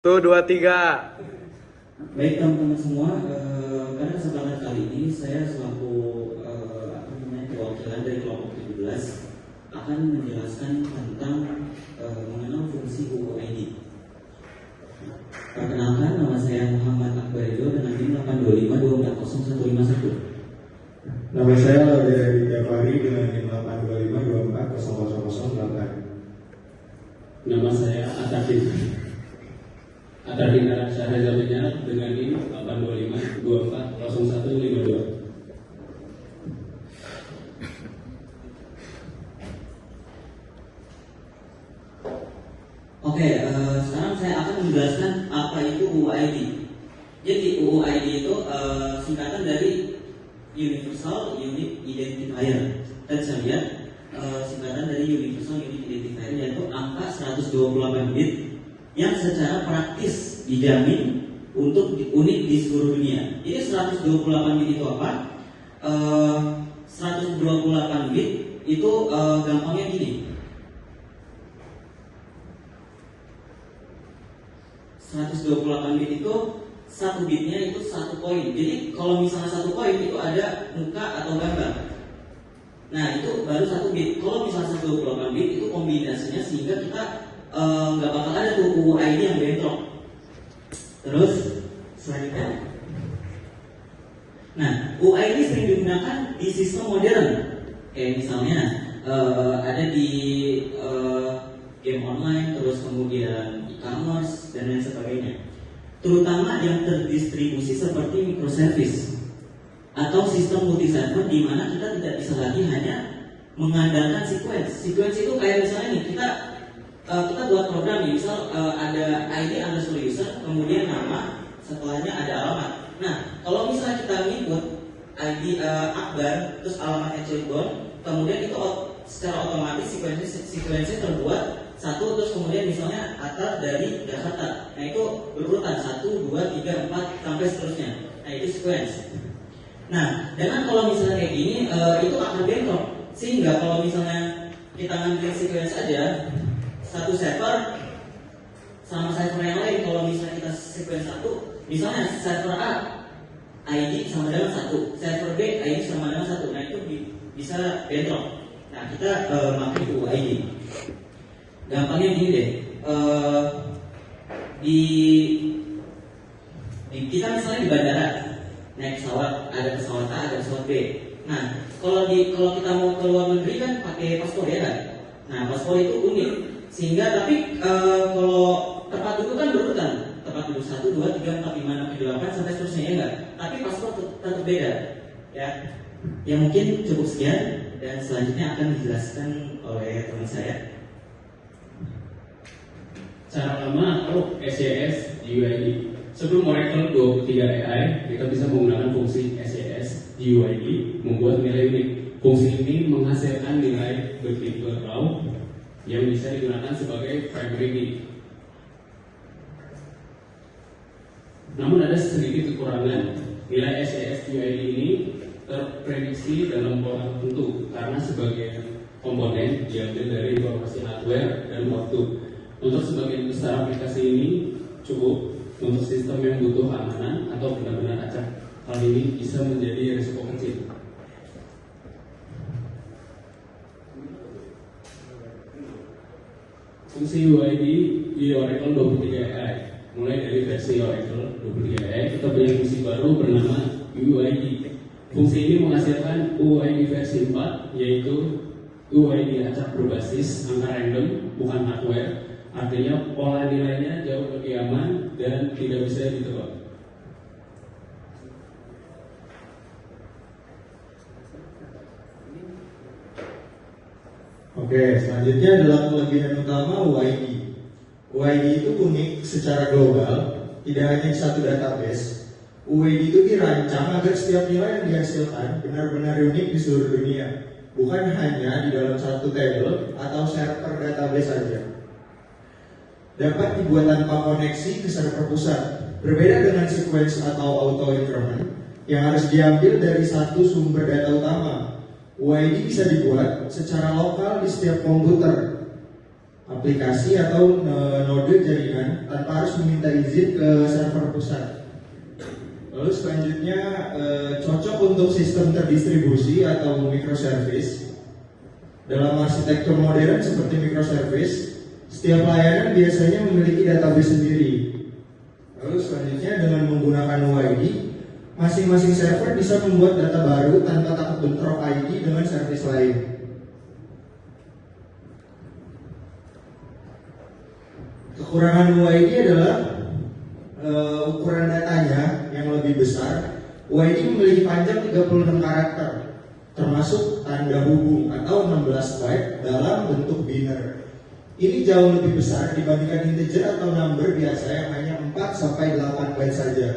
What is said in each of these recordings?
Tuh, dua, tiga. Baik teman-teman semua, pada kesempatan kali ini saya selaku perwakilan dari kelompok 17 akan menjelaskan tentang mengenal fungsi UUID. Perkenalkan, nama saya Muhammad Akbarido dengan NIM 825240151. Nama saya Laudya Diafari dengan NIM 825240008. Nama saya Atardina Syahrazabenya dengan NIM 825240152. Oke, sekarang saya akan menjelaskan apa itu UUID. Jadi UUID itu singkatan dari Universal Unique Identifier. Kita bisa lihat singkatan dari Universal Unique Identifier yaitu angka 128 bit yang secara praktis dijamin untuk unik di seluruh dunia. Jadi 128 bit itu apa? 128 bit itu gampangnya gini. 128 bit itu satu bitnya itu satu koin. Jadi kalau misalnya satu koin itu ada muka atau gambar. Nah itu baru satu bit. Kalau misalnya 128 bit itu kombinasinya sehingga kita nggak bakal ada tuh UUID yang bentrok. Terus selanjutnya, nah UUID sering digunakan di sistem modern. Kayak misalnya ada di game online, terus kemudian e-commerce dan lain sebagainya. Terutama yang terdistribusi seperti microservice atau sistem multi-server di mana kita tidak bisa lagi hanya mengandalkan sequence. Sequence itu kayak misalnya nih kita buat program nih, misal ada ID underscore user, kemudian nama, setelahnya ada alamat. Nah, kalau misalnya kita input ID Akbar, terus alamatnya Cirebon, kemudian itu secara otomatis sequence terbuat satu, terus kemudian misalnya Atar dari Jakarta. Nah itu berurutan 1, 2, 3, 4 sampai seterusnya. Nah itu sequence. Nah dengan kalau misalnya kayak gini itu akan bentrok. Sehingga kalau misalnya kita ngambil sequence aja, satu server sama server yang lain, kalau misalnya kita sequence satu, misalnya server A ID sama dengan 1, server B ID sama dengan 1. Nah itu bisa bentrok. Nah kita pakai UUID. Gampangnya gini deh, kita misalnya di bandara naik pesawat, ada pesawat A, ada pesawat B. Nah, kalau kita mau ke luar negeri kan pakai paspor ya kan? Nah, paspor itu unik, sehingga tapi kalau tempat duduk kan berurutan, tempat duduk 1, 2, 3, 4, 5, 6, 7, 8 sampai seterusnya ya enggak? Tapi paspor tetap beda, ya. Ya mungkin cukup sekian dan selanjutnya akan dijelaskan oleh teman saya. Cara lama atau SES GUID. Sebelum Oracle 23 AI, kita bisa menggunakan fungsi SES GUID membuat nilai unik. Fungsi ini menghasilkan nilai bertipe raw yang bisa digunakan sebagai primary key. Namun ada sedikit kekurangan. Nilai SES GUID ini terprediksi dalam pola tertentu karena sebagian komponen diambil dari informasi hardware dan waktu. Untuk sebagian besar aplikasi ini cukup. Untuk sistem yang butuh keamanan atau benar-benar acak, hal ini bisa menjadi risiko kecil. Fungsi UID di Oracle 23 AI. Mulai dari versi Oracle 23 AI, kita punya fungsi baru bernama UID. Fungsi ini menghasilkan UID versi 4, yaitu UID acak berbasis angka random, bukan hardware. Artinya pola nilainya jauh lebih aman dan tidak bisa ditebak. Oke, selanjutnya adalah kelebihan utama UID. UID itu unik secara global, tidak hanya di satu database. UID itu dirancang agar setiap nilai yang dihasilkan benar-benar unik di seluruh dunia, bukan hanya di dalam satu table atau server database saja. Dapat dibuat tanpa koneksi ke server pusat, berbeda dengan sequence atau auto increment yang harus diambil dari satu sumber data utama. UID bisa dibuat secara lokal di setiap komputer aplikasi atau node jaringan tanpa harus meminta izin ke server pusat. Lalu selanjutnya cocok untuk sistem terdistribusi atau microservice. Dalam arsitektur modern seperti microservice, setiap layanan biasanya memiliki database sendiri. Lalu selanjutnya dengan menggunakan OID, masing-masing server bisa membuat data baru tanpa takut bentrok ID dengan service lain. Kekurangan OID adalah ukuran datanya yang lebih besar. OID memiliki panjang 36 karakter, termasuk tanda hubung atau 16 byte dalam bentuk biner. Ini jauh lebih besar dibandingkan integer atau number biasa yang hanya 4 sampai 8 byte saja.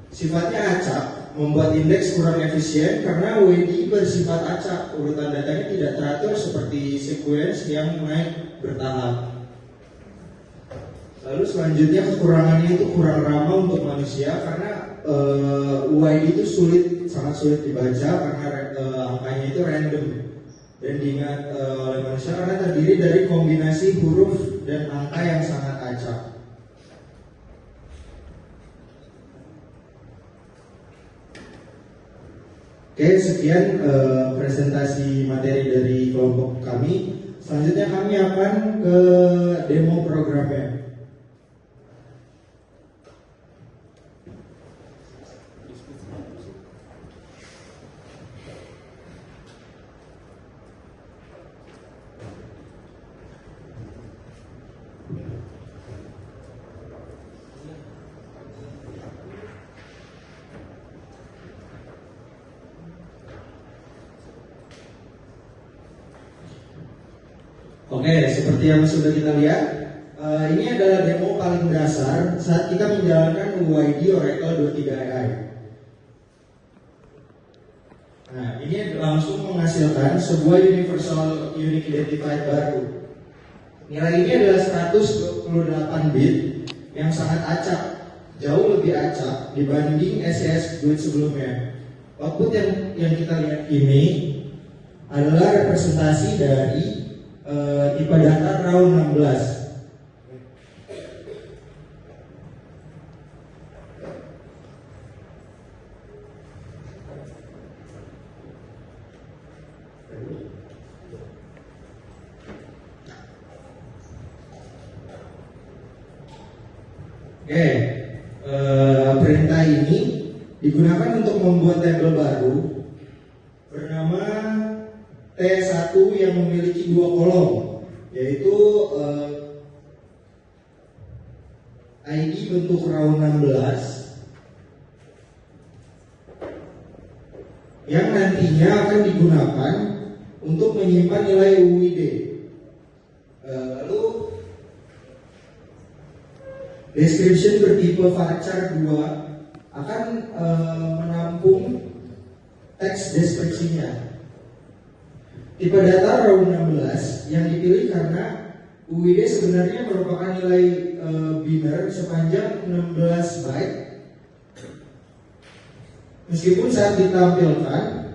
Sifatnya acak, membuat indeks kurang efisien karena OID bersifat acak. Urutan datanya tidak teratur seperti sequence yang naik bertahap. Lalu selanjutnya kekurangannya itu kurang ramah untuk manusia karena OID itu sangat sulit dibaca karena angkanya itu random dan diingat oleh manusia karena terdiri dari kombinasi huruf dan angka yang sangat acak. Oke, sekian presentasi materi dari kelompok kami. Selanjutnya kami akan ke demo programnya. Oke, seperti yang sudah kita lihat, ini adalah demo paling dasar saat kita menjalankan OID Oracle 23 AI. Nah, ini langsung menghasilkan sebuah universal unique identifier baru. Nilai ini adalah 128 bit yang sangat acak, jauh lebih acak dibanding SES Duit sebelumnya. Output yang kita lihat ini adalah representasi dari tipe data RAW 16. Oke, perintah ini digunakan untuk membuat tabel baru bernama T1 yang memiliki 2 kolom, yaitu ID bentuk RAW 16 yang nantinya akan digunakan untuk menyimpan nilai UID. Lalu description bertipe varchar 2 akan menampung teks deskripsinya. Tipe data RAW 16 yang dipilih karena UID sebenarnya merupakan nilai biner sepanjang 16 byte. Meskipun saat ditampilkan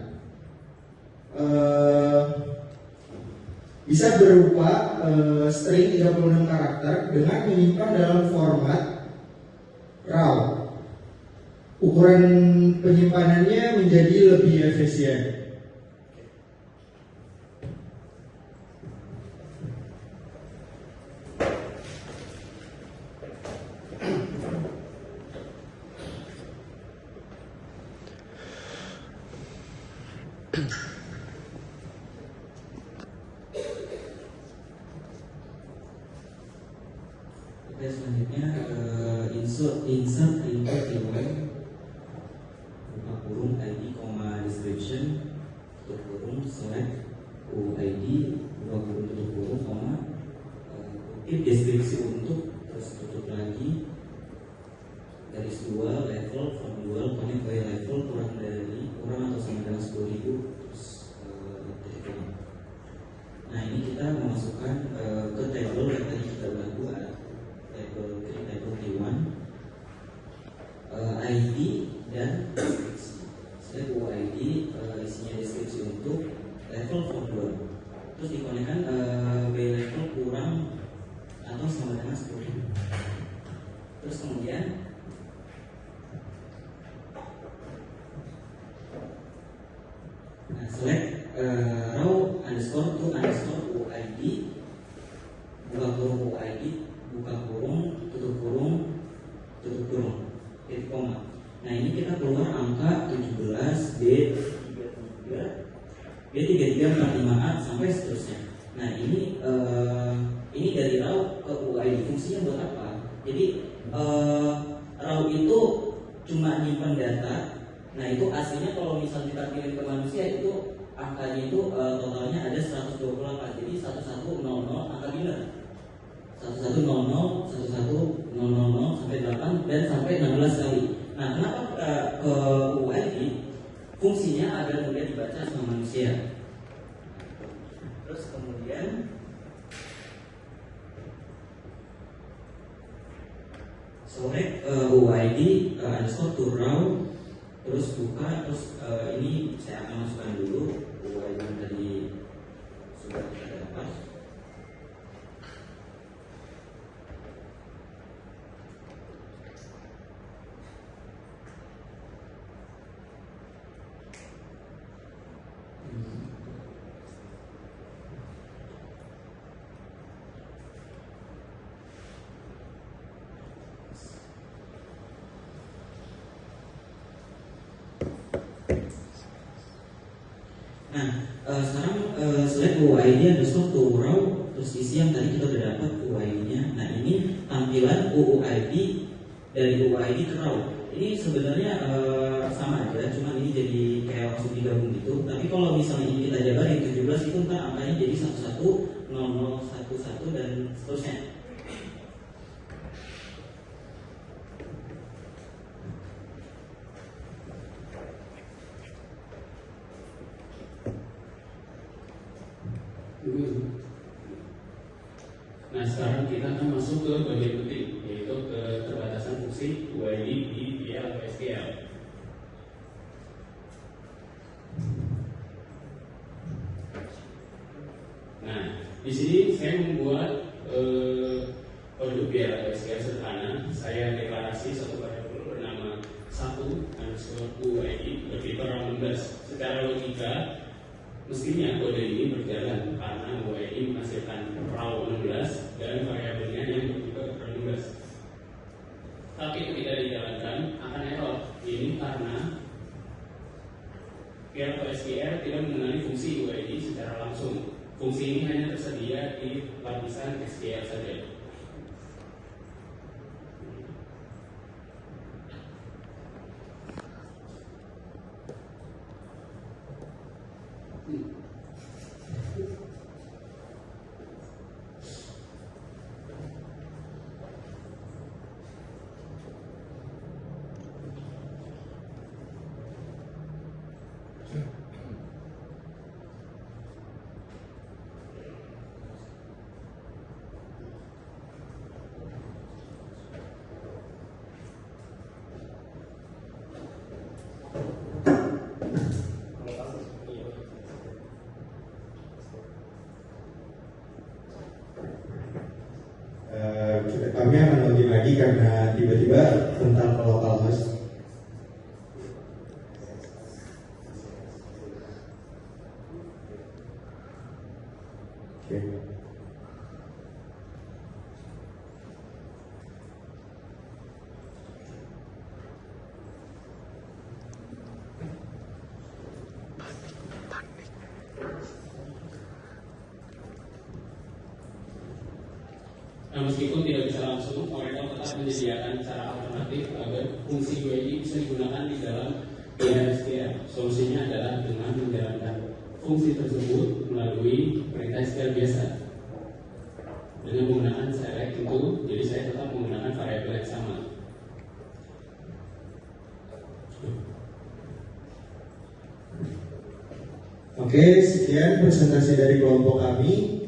bisa berupa string 36 karakter dengan menyimpan dalam format RAW. Ukuran penyimpanannya menjadi lebih efisien. Oke, selanjutnya insert input keyword buka kurung ID, description tutup kurung select UID buka kurung tutup kurung kutip deskripsi untuk terus tutup lagi garis 2 level from dual connect by level kurang atau sama dengan 10.000 terus titik. Nah, ini kita memasukkan ke table yang tadi kita udah buat, table T1, ID dan deskripsi. Select UID, isinya deskripsi untuk level from dual. Terus dikonekkan by Jadi raw itu cuma nyimpan data. Nah itu aslinya kalau misalnya kita kirim ke manusia itu angkanya itu totalnya ada 128. Jadi 1100 angka biner. 1100 1100 sampai 8 dan sampai 16 kali. Nah kenapa ke UID? Fungsinya agar mudah dibaca sama manusia. Terus kemudian select UID underscore to raw, terus buka, terus ini saya akan masukkan dulu UID yang tadi sudah kita dapat. Nah, sekarang select UID underscore to raw, terus isi yang tadi kita udah dapat UID-nya. Nah, ini tampilan UUID dari UID ke raw. Ini sebenarnya sama aja, cuma ini jadi kayak langsung digabung gitu. Tapi kalau misalnya ini kita jabarin 17 itu ntar angkanya jadi 110011 dan seterusnya. Nah sekarang kita akan masuk ke bagian penting, yaitu keterbatasan fungsi UID di DL atau SQL. Nah di sini saya membuat produk DL atau SQL sederhana. Saya deklarasi satu variabel bernama 1_UID bertipe raw 16. Secara logika mestinya kode ini berjalan karena UID menghasilkan raw 16 dan variabelnya yang bertipe raw 16. Tapi ketika dijalankan akan error. Ini karena PL/SQL tidak mengenali fungsi UID secara langsung. Fungsi ini hanya tersedia di lapisan SQL saja. Kami akan login lagi karena tiba-tiba tentang localhost. Oke. Nah, meskipun tidak bisa langsung, Oracle tetap menyediakan cara alternatif agar fungsi UID bisa digunakan di dalam SQL. Solusinya adalah dengan menjalankan fungsi tersebut melalui perintah SQL biasa dengan menggunakan select itu. Jadi saya tetap menggunakan variabel yang sama. Oke, sekian presentasi dari kelompok kami.